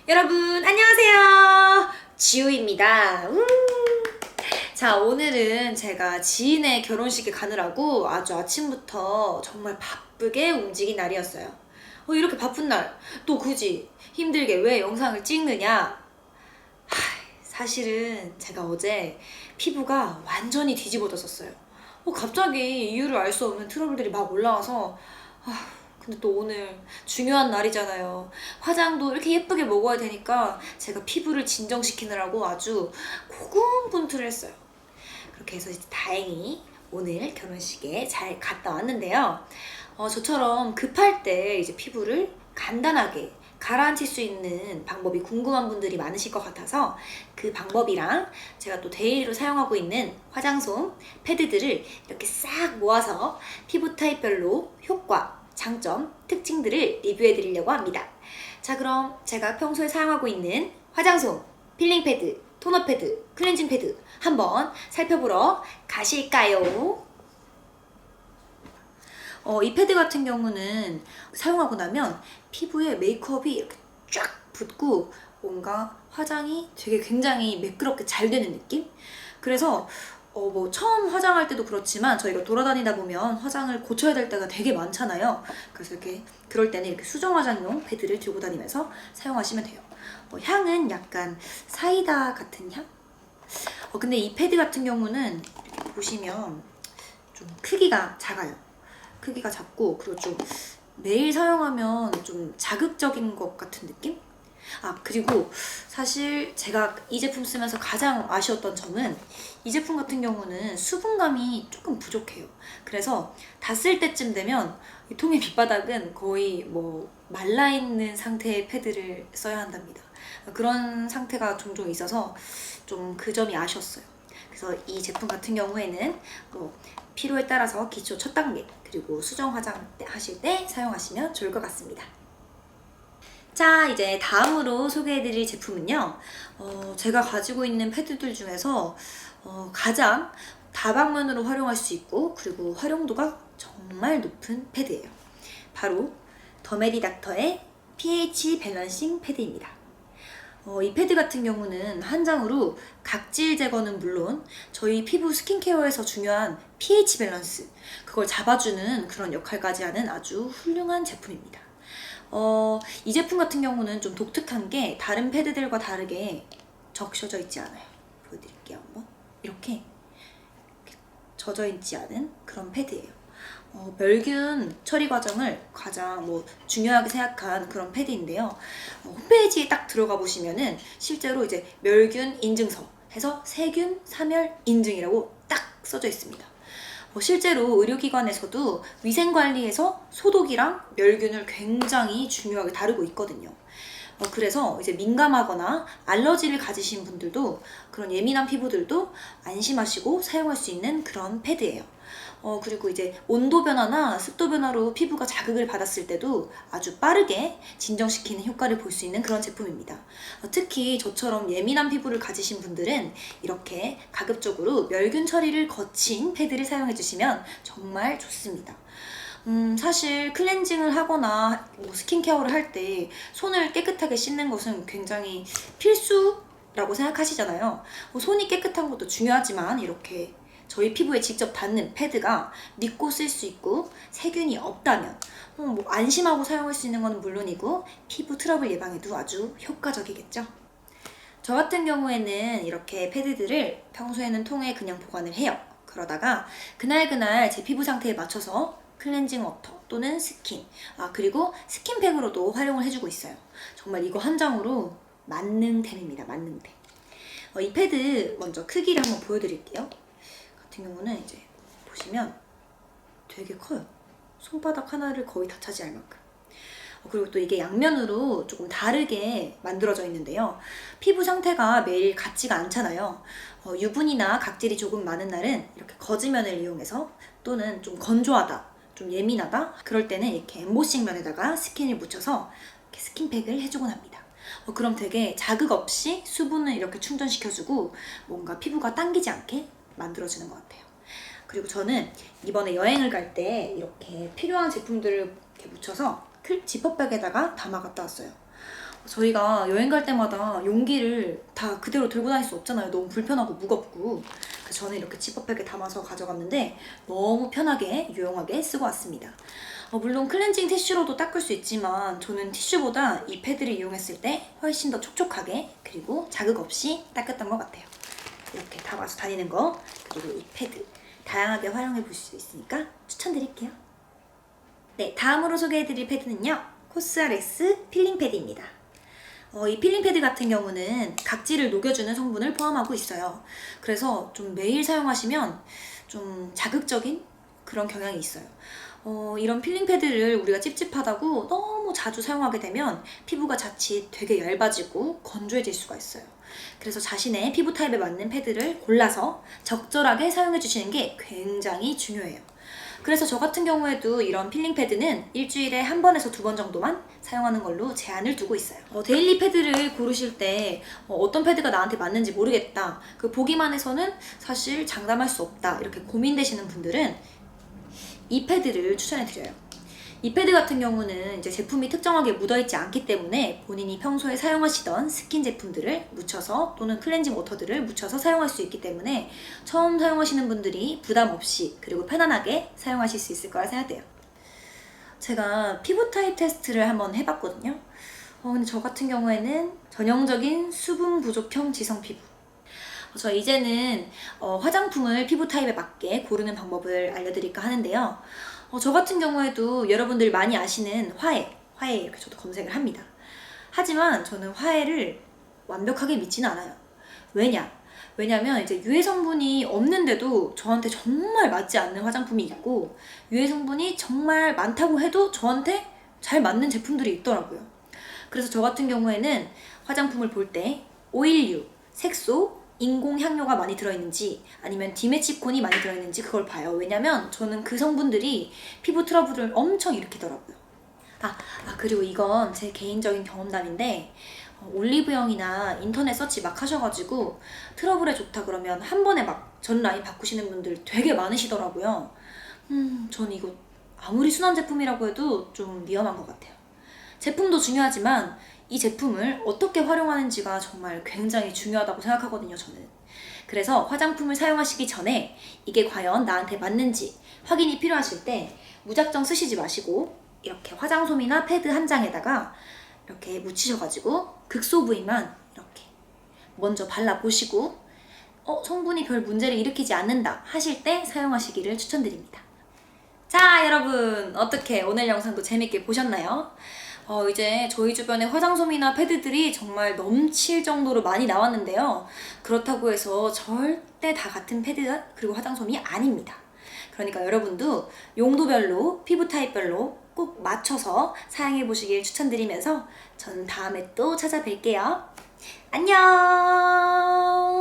여러분 안녕하세요, 지우입니다. 자, 오늘은 제가 지인의 결혼식에 가느라고 아주 아침부터 정말 바쁘게 움직인 날이었어요. 이렇게 바쁜 날 또 굳이 힘들게 왜 영상을 찍느냐? 사실은 제가 어제 피부가 완전히 뒤집어졌었어요. 갑자기 이유를 알 수 없는 트러블들이 막 올라와서 근데 또 오늘 중요한 날이잖아요. 화장도 이렇게 예쁘게 먹어야 되니까 제가 피부를 진정시키느라고 아주 고군분투를 했어요. 그렇게 해서 이제 다행히 오늘 결혼식에 잘 갔다 왔는데요. 저처럼 급할 때 이제 피부를 간단하게 가라앉힐 수 있는 방법이 궁금한 분들이 많으실 것 같아서 그 방법이랑 제가 또 데일리로 사용하고 있는 화장솜, 패드들을 이렇게 싹 모아서 피부 타입별로 효과, 장점, 특징들을 리뷰해 드리려고 합니다. 자, 그럼 제가 평소에 사용하고 있는 화장솜, 필링 패드, 토너 패드, 클렌징 패드 한번 살펴보러 가실까요? 이 패드 같은 경우는 사용하고 나면 피부에 메이크업이 이렇게 쫙 붙고 뭔가 화장이 되게 굉장히 매끄럽게 잘 되는 느낌? 그래서 뭐 처음 화장할 때도 그렇지만 저희가 돌아다니다 보면 화장을 고쳐야 될 때가 되게 많잖아요. 그래서 이렇게 그럴 때는 이렇게 수정 화장용 패드를 들고 다니면서 사용하시면 돼요. 향은 약간 사이다 같은 향? 근데 이 패드 같은 경우는 이렇게 보시면 좀 크기가 작아요. 크기가 작고 그리고 좀 매일 사용하면 좀 자극적인 것 같은 느낌? 그리고 사실 제가 이 제품 쓰면서 가장 아쉬웠던 점은 이 제품 같은 경우는 수분감이 조금 부족해요. 그래서 다 쓸 때쯤 되면 이 통의 밑바닥은 거의 뭐 말라있는 상태의 패드를 써야 한답니다. 그런 상태가 종종 있어서 좀 그 점이 아쉬웠어요. 그래서 이 제품 같은 경우에는 필요에 따라서 기초 첫 단계 그리고 수정 화장 하실 때 사용하시면 좋을 것 같습니다. 자, 이제 다음으로 소개해드릴 제품은요, 제가 가지고 있는 패드들 중에서 가장 다방면으로 활용할 수 있고 그리고 활용도가 정말 높은 패드예요. 바로 더메리닥터의 pH 밸런싱 패드입니다. 이 패드 같은 경우는 한 장으로 각질 제거는 물론 저희 피부 스킨케어에서 중요한 pH 밸런스, 그걸 잡아주는 그런 역할까지 하는 아주 훌륭한 제품입니다. 이 제품 같은 경우는 좀 독특한 게 다른 패드들과 다르게 적셔져 있지 않아요. 보여드릴게요. 한번. 이렇게 젖어 있지 않은 그런 패드예요. 멸균 처리 과정을 가장 중요하게 생각한 그런 패드인데요. 홈페이지에 딱 들어가 보시면은 실제로 이제 멸균 인증서 해서 세균 사멸 인증이라고 딱 써져 있습니다. 실제로 의료기관에서도 위생관리에서 소독이랑 멸균을 굉장히 중요하게 다루고 있거든요. 그래서 이제 민감하거나 알러지를 가지신 분들도 그런 예민한 피부들도 안심하시고 사용할 수 있는 그런 패드예요. 그리고 이제 온도 변화나 습도 변화로 피부가 자극을 받았을 때도 아주 빠르게 진정시키는 효과를 볼 수 있는 그런 제품입니다. 특히 저처럼 예민한 피부를 가지신 분들은 이렇게 가급적으로 멸균 처리를 거친 패드를 사용해 주시면 정말 좋습니다. 사실 클렌징을 하거나 스킨케어를 할 때 손을 깨끗하게 씻는 것은 굉장히 필수라고 생각하시잖아요. 손이 깨끗한 것도 중요하지만 이렇게 저희 피부에 직접 닿는 패드가 믿고 쓸 수 있고 세균이 없다면 안심하고 사용할 수 있는 건 물론이고 피부 트러블 예방에도 아주 효과적이겠죠. 저 같은 경우에는 이렇게 패드들을 평소에는 통에 그냥 보관을 해요. 그러다가 그날그날 제 피부 상태에 맞춰서 클렌징 워터 또는 스킨, 그리고 스킨팩으로도 활용을 해주고 있어요. 정말 이거 한 장으로 만능템입니다. 만능템. 이 패드 먼저 크기를 한번 보여드릴게요. 같은 경우는 이제 보시면 되게 커요. 손바닥 하나를 거의 다 차지할 만큼. 그리고 또 이게 양면으로 조금 다르게 만들어져 있는데요. 피부 상태가 매일 같지가 않잖아요. 유분이나 각질이 조금 많은 날은 이렇게 거즈면을 이용해서 또는 좀 건조하다, 좀 예민하다 그럴 때는 이렇게 엠보싱면에다가 스킨을 묻혀서 이렇게 스킨팩을 해주곤 합니다. 그럼 되게 자극 없이 수분을 이렇게 충전시켜주고 뭔가 피부가 당기지 않게 만들어지는 것 같아요. 그리고 저는 이번에 여행을 갈 때 이렇게 필요한 제품들을 이렇게 묻혀서 지퍼백에다가 담아 갔다 왔어요. 저희가 여행 갈 때마다 용기를 다 그대로 들고 다닐 수 없잖아요. 너무 불편하고 무겁고. 그래서 저는 이렇게 지퍼백에 담아서 가져갔는데 너무 편하게 유용하게 쓰고 왔습니다. 물론 클렌징 티슈로도 닦을 수 있지만 저는 티슈보다 이 패드를 이용했을 때 훨씬 더 촉촉하게 그리고 자극 없이 닦았던 것 같아요. 이렇게 담아서 다니는 거 그리고 이 패드 다양하게 활용해 보실 수 있으니까 추천드릴게요. 네, 다음으로 소개해드릴 패드는요. 코스알엑스 필링 패드입니다. 이 필링 패드 같은 경우는 각질을 녹여주는 성분을 포함하고 있어요. 그래서 좀 매일 사용하시면 좀 자극적인 그런 경향이 있어요. 이런 필링 패드를 우리가 찝찝하다고 너무 자주 사용하게 되면 피부가 자칫 되게 얇아지고 건조해질 수가 있어요. 그래서 자신의 피부 타입에 맞는 패드를 골라서 적절하게 사용해 주시는 게 굉장히 중요해요. 그래서 저 같은 경우에도 이런 필링 패드는 일주일에 한 번에서 2번 정도만 사용하는 걸로 제한을 두고 있어요. 데일리 패드를 고르실 때 어떤 패드가 나한테 맞는지 모르겠다, 보기만 해서는 사실 장담할 수 없다 이렇게 고민되시는 분들은 이 패드를 추천해드려요. 이 패드 같은 경우는 이제 제품이 특정하게 묻어있지 않기 때문에 본인이 평소에 사용하시던 스킨 제품들을 묻혀서 또는 클렌징 워터들을 묻혀서 사용할 수 있기 때문에 처음 사용하시는 분들이 부담 없이 그리고 편안하게 사용하실 수 있을 거라 생각돼요. 제가 피부 타입 테스트를 한번 해봤거든요. 근데 저 같은 경우에는 전형적인 수분 부족형 지성 피부. 저 이제는 화장품을 피부 타입에 맞게 고르는 방법을 알려드릴까 하는데요. 저 같은 경우에도 여러분들 많이 아시는 화해 이렇게 저도 검색을 합니다. 하지만 저는 화해를 완벽하게 믿지는 않아요. 왜냐면 이제 유해 성분이 없는데도 저한테 정말 맞지 않는 화장품이 있고 유해 성분이 정말 많다고 해도 저한테 잘 맞는 제품들이 있더라고요. 그래서 저 같은 경우에는 화장품을 볼 때 오일류, 색소, 인공 향료가 많이 들어있는지 아니면 디메치콘이 많이 들어있는지 그걸 봐요. 왜냐면 저는 그 성분들이 피부 트러블을 엄청 일으키더라고요. 그리고 이건 제 개인적인 경험담인데 올리브영이나 인터넷 서치 막 하셔가지고 트러블에 좋다 그러면 한 번에 막 전 라인 바꾸시는 분들 되게 많으시더라고요. 전 이거 아무리 순한 제품이라고 해도 좀 위험한 것 같아요. 제품도 중요하지만 이 제품을 어떻게 활용하는지가 정말 굉장히 중요하다고 생각하거든요, 저는. 그래서 화장품을 사용하시기 전에 이게 과연 나한테 맞는지 확인이 필요하실 때 무작정 쓰시지 마시고 이렇게 화장솜이나 패드 한 장에다가 이렇게 묻히셔가지고 극소 부위만 이렇게 먼저 발라보시고 성분이 별 문제를 일으키지 않는다 하실 때 사용하시기를 추천드립니다. 자, 여러분 어떻게 오늘 영상도 재밌게 보셨나요? 이제 저희 주변에 화장솜이나 패드들이 정말 넘칠 정도로 많이 나왔는데요. 그렇다고 해서 절대 다 같은 패드 그리고 화장솜이 아닙니다. 그러니까 여러분도 용도별로 피부 타입별로 꼭 맞춰서 사용해 보시길 추천드리면서 전 다음에 또 찾아뵐게요. 안녕.